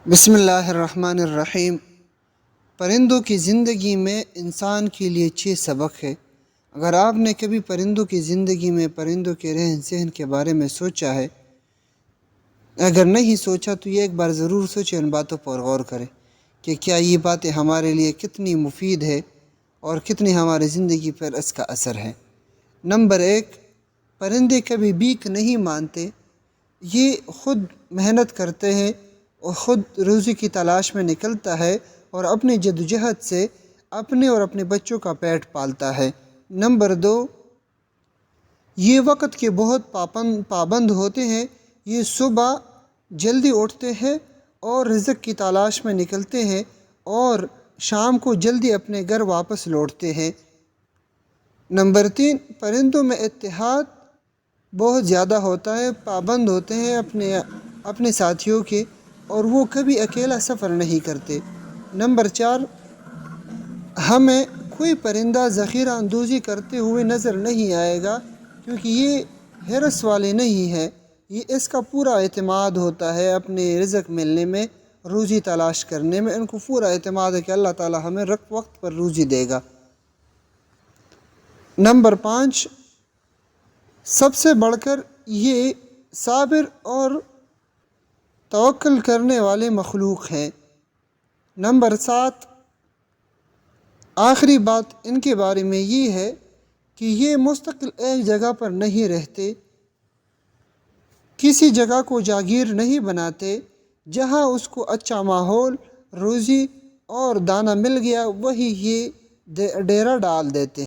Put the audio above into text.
بسم اللہ الرحمن الرحیم۔ پرندوں کی زندگی میں انسان کے لیے 6 سبق ہے۔ اگر آپ نے کبھی پرندوں کی زندگی میں پرندوں کے رہن سہن کے بارے میں سوچا ہے، اگر نہیں سوچا تو یہ ایک بار ضرور سوچیں، ان باتوں پر غور کریں کہ کیا یہ باتیں ہمارے لیے کتنی مفید ہے اور کتنی ہماری زندگی پر اس کا اثر ہے۔ نمبر 1، پرندے کبھی بھیک نہیں مانتے، یہ خود محنت کرتے ہیں اور خود روزی کی تلاش میں نکلتا ہے اور اپنی جدوجہد سے اپنے اور اپنے بچوں کا پیٹ پالتا ہے۔ نمبر 2، یہ وقت کے بہت پابند ہوتے ہیں، یہ صبح جلدی اٹھتے ہیں اور رزق کی تلاش میں نکلتے ہیں اور شام کو جلدی اپنے گھر واپس لوٹتے ہیں۔ نمبر 3، پرندوں میں اتحاد بہت زیادہ ہوتا ہے، پابند ہوتے ہیں اپنے ساتھیوں کے اور وہ کبھی اکیلا سفر نہیں کرتے۔ نمبر 4، ہمیں کوئی پرندہ ذخیرہ اندوزی کرتے ہوئے نظر نہیں آئے گا، کیونکہ یہ حرص والے نہیں ہے، اس کا پورا اعتماد ہوتا ہے اپنے رزق ملنے میں، روزی تلاش کرنے میں، ان کو پورا اعتماد ہے کہ اللہ تعالی ہمیں وقت پر روزی دے گا۔ نمبر 5، سب سے بڑھ کر یہ صابر اور توکل کرنے والے مخلوق ہیں۔ نمبر 7، آخری بات ان کے بارے میں یہ ہے کہ یہ مستقل ایک جگہ پر نہیں رہتے، کسی جگہ کو جاگیر نہیں بناتے، جہاں اس کو اچھا ماحول، روزی اور دانہ مل گیا وہی یہ ڈیرا ڈال دیتے ہیں۔